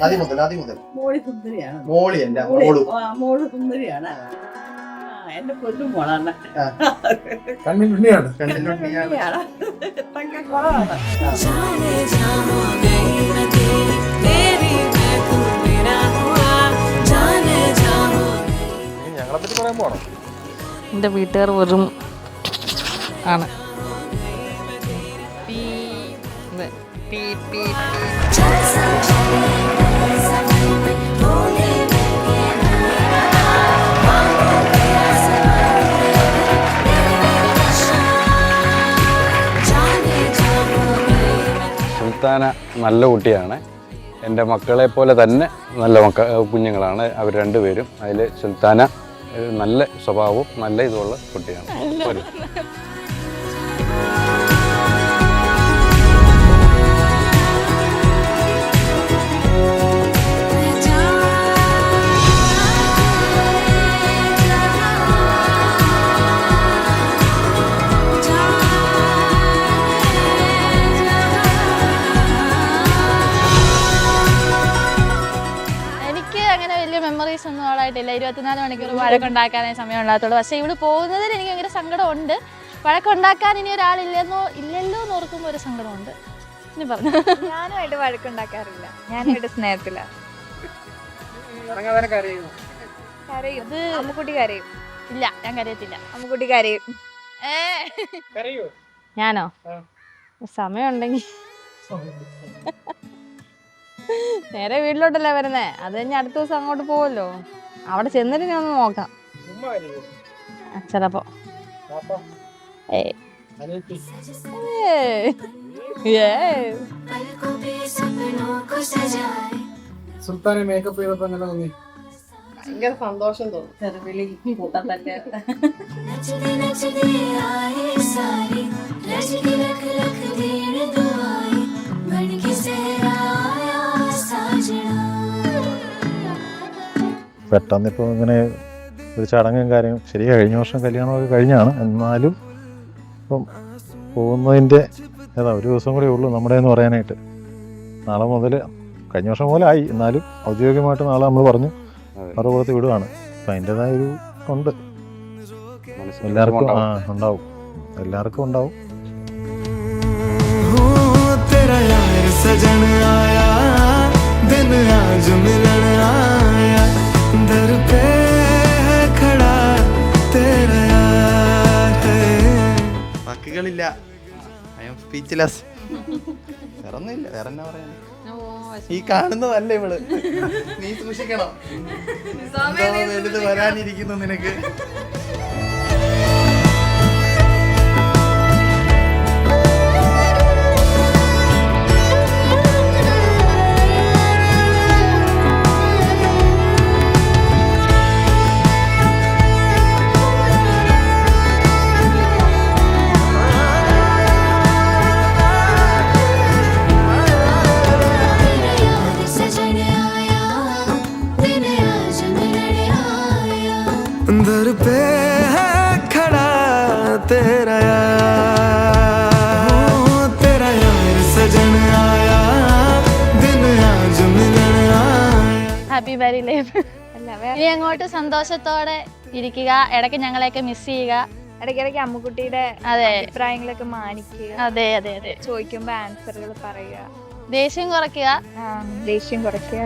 ആദ്യം മുതൽ മോളി സുന്ദരിയാണ്. മോളിയല്ല മോളു. മോള് സുന്ദരിയാണ്. എന്റെ പൊന്നും മോളാണ്. കണ്ണിലുണ്ണിയാണ്. ഞങ്ങളെ പറ്റി പറയാൻ പോണം. എൻ്റെ വീട്ടുകാർ വെറും ആണ്. സുൽത്താന നല്ല കുട്ടിയാണ്. എൻ്റെ മക്കളെ പോലെ തന്നെ നല്ല കുഞ്ഞുങ്ങളാണ് അവർ രണ്ടുപേരും. അതിൽ സുൽത്താന നല്ല സ്വഭാവവും നല്ല ഇതുള്ള കുട്ടിയാണ്. മെമ്മറീസ് ഒന്നും ആളായിട്ടില്ല. 24 മണിക്കൂർ വഴക്കുണ്ടാക്കാനേ സമയം ഉണ്ടാകത്തുള്ളൂ. പക്ഷേ ഇവിടെ പോകുന്നതിൽ എനിക്ക് ഭയങ്കര സങ്കടമുണ്ട്. വഴക്കുണ്ടാക്കാൻ ഇനി ഒരാളില്ലല്ലോ എന്ന് ഓർക്കുമ്പോൾ ഒരു സങ്കടമുണ്ട്. ഇനി പറഞ്ഞു, ഞാനുമായിട്ട് വഴക്കുണ്ടാക്കാറില്ല. ഞാനായിട്ട് സ്നേഹത്തിലാണ്. കരയും. അമ്മുക്കുട്ടി കരയും. ഇല്ല, ഞാൻ കരയത്തില്ല. അമ്മുക്കുട്ടി കരയും. ഞാനോ? സമയം ഉണ്ടെങ്കിൽ നേരെ വീട്ടിലോട്ടല്ലേ വരുന്നേ. അത് കഴിഞ്ഞ് അടുത്ത ദിവസം അങ്ങോട്ട് പോവല്ലോ. അവിടെ ചെന്നിട്ട് ഞാൻ ഒന്ന് നോക്കാം ചിലപ്പോ. സുൽത്താനെ മേക്കപ്പ് ചെയ്തപ്പോ എങ്ങനെ തോന്നി? ഭയങ്കര സന്തോഷം തോന്നും. ചെറുവിളി കൂട്ടം തന്നെ. പെട്ടെന്ന് ഇപ്പോൾ ഇങ്ങനെ ഒരു ചടങ്ങും കാര്യം ശരി കഴിഞ്ഞ വർഷം കല്യാണമൊക്കെ കഴിഞ്ഞാണ്. എന്നാലും ഇപ്പം പോകുന്നതിൻ്റെ ഒരു ദിവസം കൂടെ ഉള്ളൂ നമ്മുടെ എന്ന് പറയാനായിട്ട്. നാളെ മുതൽ കഴിഞ്ഞ വർഷം പോലെ ആയി, എന്നാലും ഔദ്യോഗികമായിട്ട് നാളെ നമ്മൾ പറഞ്ഞു മറുപുറത്ത് വിടുകയാണ്. അപ്പം അതിൻ്റെതായ ഒരു ഉണ്ട്, എല്ലാവർക്കും ഉണ്ടാവും, എല്ലാവർക്കും ഉണ്ടാവും. വാക്കുകളില്ല, ഐ ആം സ്പീച്ച്ലെസ്. വേറൊന്നുമില്ല, വേറെ എന്നാ പറയാൻ. ഈ കാണുന്നതല്ല ഇവള്, നീ സൂക്ഷിക്കണം. വലുത് വരാനിരിക്കുന്നു നിനക്ക്. दर पे है खड़ा तेरा यार, तेरा यार सजन आया, दिन आज मिलन आया. Happy married life. ഇനി അങ്ങോട്ട് സന്തോഷത്തോടെ ഇരിക്കുക. ഇടയ്ക്ക് ഞങ്ങളെയൊക്കെ മിസ് ചെയ്യുക. ഇടയ്ക്കിടയ്ക്ക് അമ്മുക്കുട്ടിയുടെ അഭിപ്രായങ്ങളൊക്കെ മാനിക്കുക. അതെ അതെ അതെ. ചോദിക്കുമ്പോ ആൻസറുകൾ പറയുക. ദേഷ്യം കുറയ്ക്കുക. ദേഷ്യം കുറയ്ക്കുക.